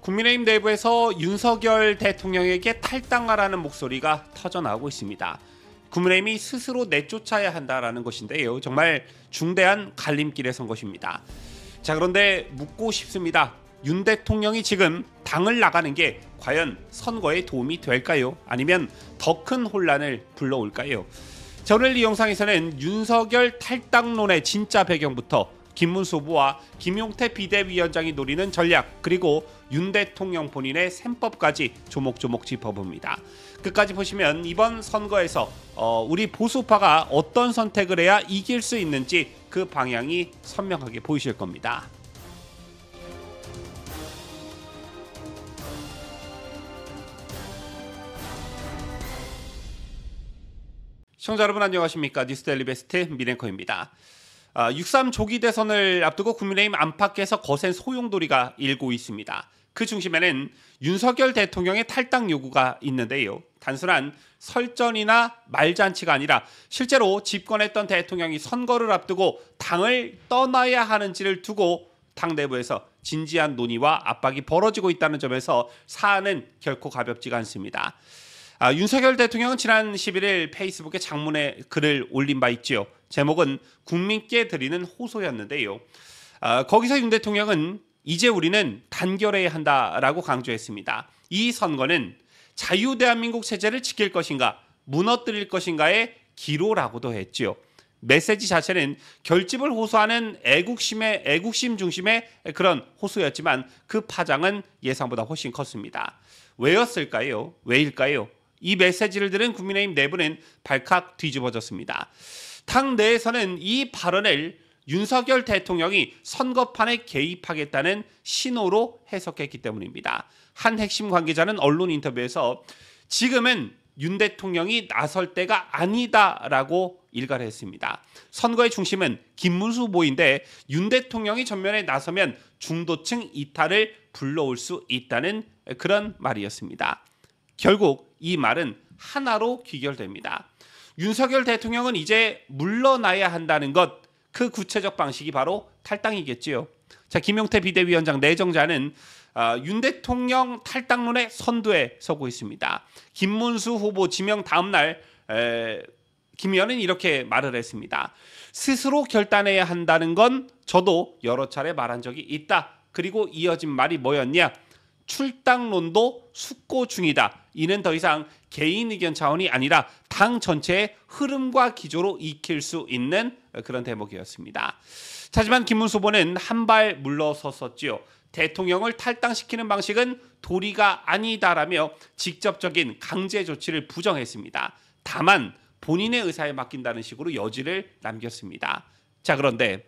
국민의힘 내부에서 윤석열 대통령에게 탈당하라는 목소리가 터져나오고 있습니다. 국민의힘이 스스로 내쫓아야 한다라는 것인데요. 정말 중대한 갈림길에 선 것입니다. 자, 그런데 묻고 싶습니다. 윤 대통령이 지금 당을 나가는 게 과연 선거에 도움이 될까요? 아니면 더 큰 혼란을 불러올까요? 자, 오늘 이 영상에서는 윤석열 탈당론의 진짜 배경부터 김문수 후보와 김용태 비대위원장이 노리는 전략, 그리고 윤 대통령 본인의 셈법까지 조목조목 짚어봅니다. 끝까지 보시면 이번 선거에서 우리 보수파가 어떤 선택을 해야 이길 수 있는지 그 방향이 선명하게 보이실 겁니다. 시청자 여러분 안녕하십니까? 뉴스데일리 베스트 민앵커입니다. 6.3 조기 대선을 앞두고 국민의힘 안팎에서 거센 소용돌이가 일고 있습니다. 그 중심에는 윤석열 대통령의 탈당 요구가 있는데요. 단순한 설전이나 말잔치가 아니라 실제로 집권했던 대통령이 선거를 앞두고 당을 떠나야 하는지를 두고 당 내부에서 진지한 논의와 압박이 벌어지고 있다는 점에서 사안은 결코 가볍지가 않습니다. 윤석열 대통령은 지난 11일 페이스북에 장문의 글을 올린 바 있지요. 제목은 국민께 드리는 호소였는데요. 거기서 윤 대통령은 이제 우리는 단결해야 한다라고 강조했습니다. 이 선거는 자유대한민국 체제를 지킬 것인가 무너뜨릴 것인가의 기로라고도 했지요. 메시지 자체는 결집을 호소하는 애국심 중심의 그런 호소였지만 그 파장은 예상보다 훨씬 컸습니다. 왜였을까요? 왜일까요? 이 메시지를 들은 국민의힘 내부는 발칵 뒤집어졌습니다. 당 내에서는 이 발언을 윤석열 대통령이 선거판에 개입하겠다는 신호로 해석했기 때문입니다. 한 핵심 관계자는 언론 인터뷰에서 지금은 윤 대통령이 나설 때가 아니다라고 일갈을 했습니다. 선거의 중심은 김문수 후보인데 윤 대통령이 전면에 나서면 중도층 이탈을 불러올 수 있다는 그런 말이었습니다. 결국 이 말은 하나로 귀결됩니다. 윤석열 대통령은 이제 물러나야 한다는 것, 그 구체적 방식이 바로 탈당이겠지요. 자, 김용태 비대위원장 내정자는 윤 대통령 탈당론의 선두에 서고 있습니다. 김문수 후보 지명 다음 날 김 의원은 이렇게 말을 했습니다. 스스로 결단해야 한다는 건 저도 여러 차례 말한 적이 있다. 그리고 이어진 말이 뭐였냐? 출당론도 숙고 중이다. 이는 더 이상 개인 의견 차원이 아니라 당 전체의 흐름과 기조로 익힐 수 있는 그런 대목이었습니다. 하지만 김문수 후보는 한 발 물러섰었지요. 대통령을 탈당시키는 방식은 도리가 아니다라며 직접적인 강제 조치를 부정했습니다. 다만 본인의 의사에 맡긴다는 식으로 여지를 남겼습니다. 자, 그런데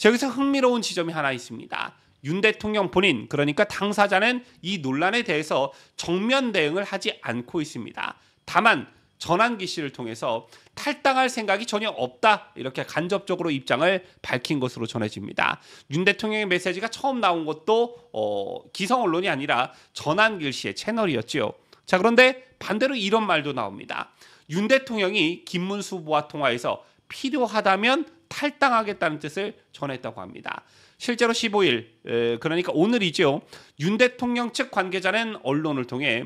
여기서 흥미로운 지점이 하나 있습니다. 윤 대통령 본인, 그러니까 당사자는 이 논란에 대해서 정면 대응을 하지 않고 있습니다. 다만 전환기 씨를 통해서 탈당할 생각이 전혀 없다, 이렇게 간접적으로 입장을 밝힌 것으로 전해집니다. 윤 대통령의 메시지가 처음 나온 것도 기성 언론이 아니라 전환길 씨의 채널이었죠. 자, 그런데 반대로 이런 말도 나옵니다. 윤 대통령이 김문수 후보와 통화해서 필요하다면 탈당하겠다는 뜻을 전했다고 합니다. 실제로 15일, 그러니까 오늘이죠. 윤 대통령 측 관계자는 언론을 통해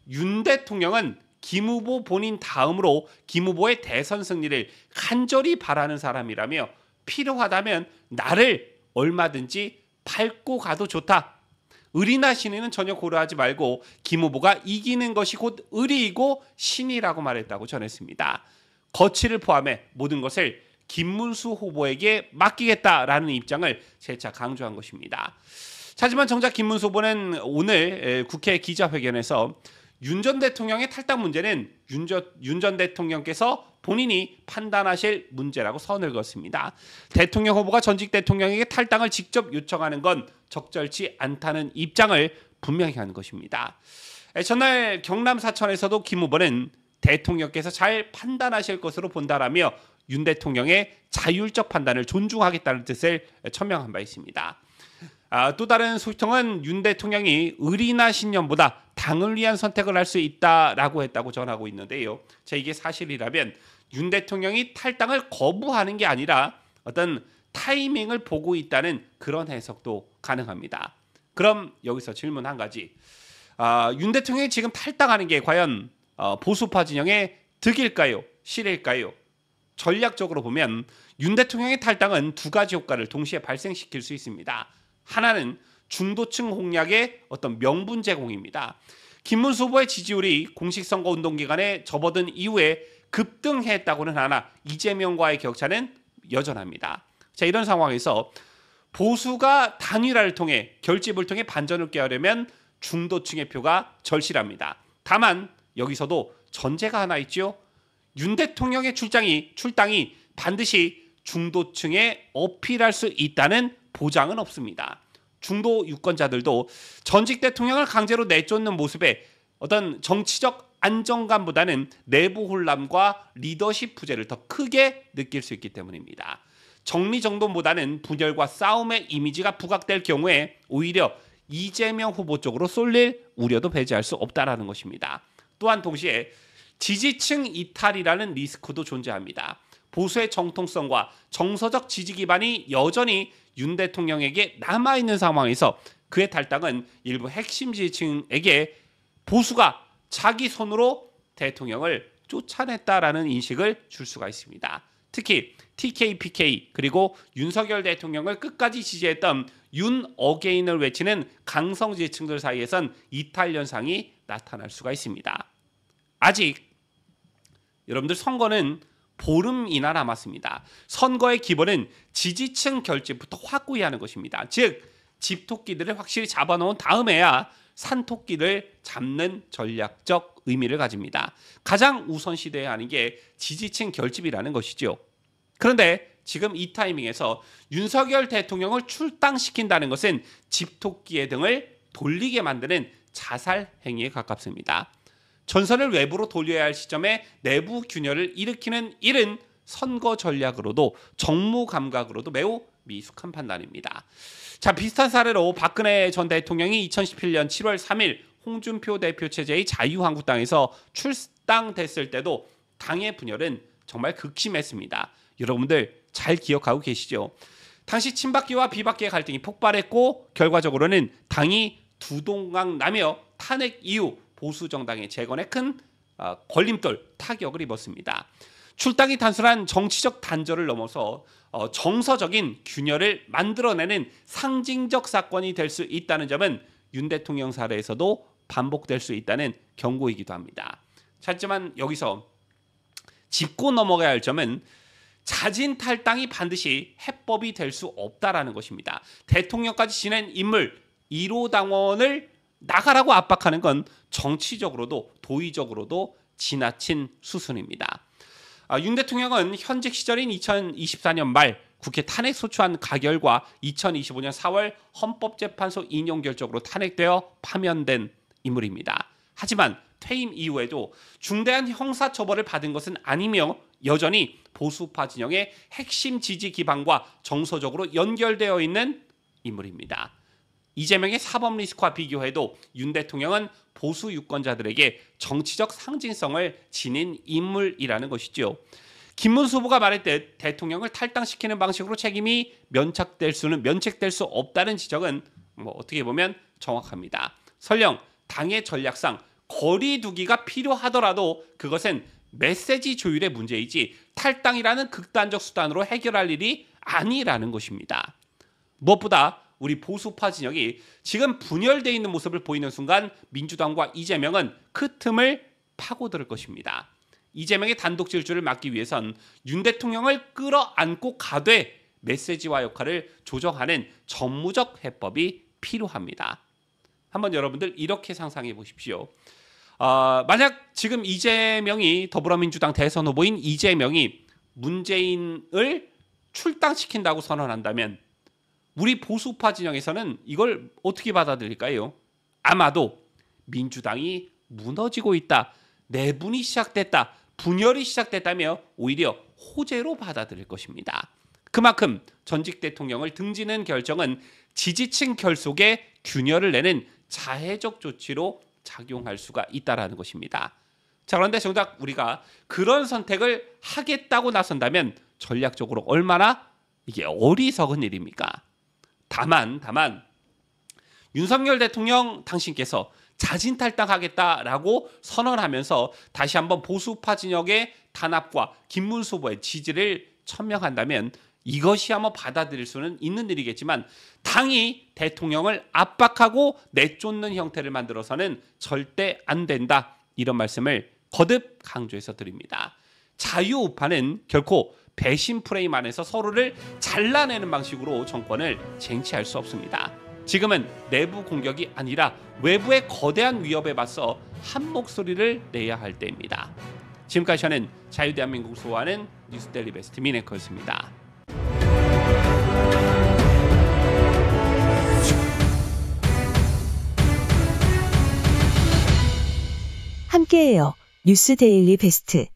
윤 대통령은 김 후보 본인 다음으로 김 후보의 대선 승리를 간절히 바라는 사람이라며 필요하다면 나를 얼마든지 밟고 가도 좋다. 의리나 신의는 전혀 고려하지 말고 김 후보가 이기는 것이 곧 의리이고 신이라고 말했다고 전했습니다. 거취를 포함해 모든 것을 김문수 후보에게 맡기겠다라는 입장을 재차 강조한 것입니다. 하지만 정작 김문수 후보는 오늘 국회 기자회견에서 윤 전 대통령의 탈당 문제는 윤 전 대통령께서 본인이 판단하실 문제라고 선을 그었습니다. 대통령 후보가 전직 대통령에게 탈당을 직접 요청하는 건 적절치 않다는 입장을 분명히 하는 것입니다. 전날 경남 사천에서도 김 후보는 대통령께서 잘 판단하실 것으로 본다라며 윤 대통령의 자율적 판단을 존중하겠다는 뜻을 천명한 바 있습니다. 또 다른 소통은 윤 대통령이 의리나 신념보다 당을 위한 선택을 할 수 있다라고 했다고 전하고 있는데요. 자, 이게 사실이라면 윤 대통령이 탈당을 거부하는 게 아니라 어떤 타이밍을 보고 있다는 그런 해석도 가능합니다. 그럼 여기서 질문 한 가지. 윤 대통령이 지금 탈당하는 게 과연 보수파 진영의 득일까요? 실일까요? 전략적으로 보면 윤 대통령의 탈당은 두 가지 효과를 동시에 발생시킬 수 있습니다. 하나는 중도층 공략의 어떤 명분 제공입니다. 김문수 후보의 지지율이 공식 선거 운동 기간에 접어든 이후에 급등했다고는 하나 이재명과의 격차는 여전합니다. 자, 이런 상황에서 보수가 단일화를 통해 결집을 통해 반전을 꾀하려면 중도층의 표가 절실합니다. 다만 여기서도 전제가 하나 있죠. 윤 대통령의 출당이 반드시 중도층에 어필할 수 있다는 보장은 없습니다. 중도 유권자들도 전직 대통령을 강제로 내쫓는 모습에 어떤 정치적 안정감보다는 내부 혼란과 리더십 부재를 더 크게 느낄 수 있기 때문입니다. 정리정돈보다는 분열과 싸움의 이미지가 부각될 경우에 오히려 이재명 후보 쪽으로 쏠릴 우려도 배제할 수 없다라는 것입니다. 또한 동시에 지지층 이탈이라는 리스크도 존재합니다. 보수의 정통성과 정서적 지지 기반이 여전히 윤 대통령에게 남아있는 상황에서 그의 탈당은 일부 핵심 지지층에게 보수가 자기 손으로 대통령을 쫓아냈다라는 인식을 줄 수가 있습니다. 특히 TK, PK 그리고 윤석열 대통령을 끝까지 지지했던 윤 어게인을 외치는 강성 지지층들 사이에선 이탈 현상이 나타날 수가 있습니다. 아직 여러분들 선거는 보름이나 남았습니다. 선거의 기본은 지지층 결집부터 확고히 하는 것입니다. 즉 집토끼들을 확실히 잡아놓은 다음에야 산토끼를 잡는 전략적 의미를 가집니다. 가장 우선시돼야 하는 게 지지층 결집이라는 것이죠. 그런데 지금 이 타이밍에서 윤석열 대통령을 출당시킨다는 것은 집토끼의 등을 돌리게 만드는 자살 행위에 가깝습니다. 전선을 외부로 돌려야 할 시점에 내부 균열을 일으키는 일은 선거 전략으로도 정무 감각으로도 매우 미숙한 판단입니다. 자, 비슷한 사례로 박근혜 전 대통령이 2017년 7월 3일 홍준표 대표 체제의 자유한국당에서 출당됐을 때도 당의 분열은 정말 극심했습니다. 여러분들 잘 기억하고 계시죠? 당시 친박계와 비박계의 갈등이 폭발했고 결과적으로는 당이 두동강 나며 탄핵 이후 보수 정당의 재건에 큰 걸림돌, 타격을 입었습니다. 출당이 단순한 정치적 단절을 넘어서 정서적인 균열을 만들어내는 상징적 사건이 될 수 있다는 점은 윤 대통령 사례에서도 반복될 수 있다는 경고이기도 합니다. 하지만 여기서 짚고 넘어가야 할 점은 자진 탈당이 반드시 해법이 될 수 없다라는 것입니다. 대통령까지 지낸 인물 1호 당원을 나가라고 압박하는 건 정치적으로도 도의적으로도 지나친 수순입니다. 윤 대통령은 현직 시절인 2024년 말 국회 탄핵 소추안 가결과 2025년 4월 헌법재판소 인용 결정으로 탄핵되어 파면된 인물입니다. 하지만 퇴임 이후에도 중대한 형사처벌을 받은 것은 아니며 여전히 보수파 진영의 핵심 지지 기반과 정서적으로 연결되어 있는 인물입니다. 이재명의 사법 리스크와 비교해도 윤 대통령은 보수 유권자들에게 정치적 상징성을 지닌 인물이라는 것이죠. 김문수 후보가 말했듯 대통령을 탈당시키는 방식으로 책임이 면책될 수 없다는 지적은 어떻게 보면 정확합니다. 설령 당의 전략상 거리두기가 필요하더라도 그것은 메시지 조율의 문제이지 탈당이라는 극단적 수단으로 해결할 일이 아니라는 것입니다. 무엇보다 우리 보수파 진영이 지금 분열되어 있는 모습을 보이는 순간 민주당과 이재명은 그 틈을 파고들 것입니다. 이재명의 단독 질주를 막기 위해선 윤 대통령을 끌어안고 가되 메시지와 역할을 조정하는 전무적 해법이 필요합니다. 한번 여러분들 이렇게 상상해 보십시오. 만약 지금 이재명이 더불어민주당 대선 후보인 이재명이 문재인을 출당시킨다고 선언한다면 우리 보수파 진영에서는 이걸 어떻게 받아들일까요? 아마도 민주당이 무너지고 있다, 내분이 시작됐다, 분열이 시작됐다며 오히려 호재로 받아들일 것입니다. 그만큼 전직 대통령을 등지는 결정은 지지층 결속에 균열을 내는 자해적 조치로 작용할 수가 있다는 것입니다. 자, 그런데 정작 우리가 그런 선택을 하겠다고 나선다면 전략적으로 얼마나 이게 어리석은 일입니까? 다만 윤석열 대통령 당신께서 자진 탈당하겠다라고 선언하면서 다시 한번 보수파 진영의 단합과 김문수 후보의 지지를 천명한다면 이것이 한번 받아들일 수는 있는 일이겠지만 당이 대통령을 압박하고 내쫓는 형태를 만들어서는 절대 안 된다. 이런 말씀을 거듭 강조해서 드립니다. 자유우파는 결코 배신 프레임 안에서 서로를 잘라내는 방식으로 정권을 쟁취할 수 없습니다. 지금은 내부 공격이 아니라 외부의 거대한 위협에 맞서 한 목소리를 내야 할 때입니다. 지금까지 저는 자유대한민국 소화하는 뉴스데일리 베스트 민앵커였습니다. 함께해요. 뉴스데일리 베스트.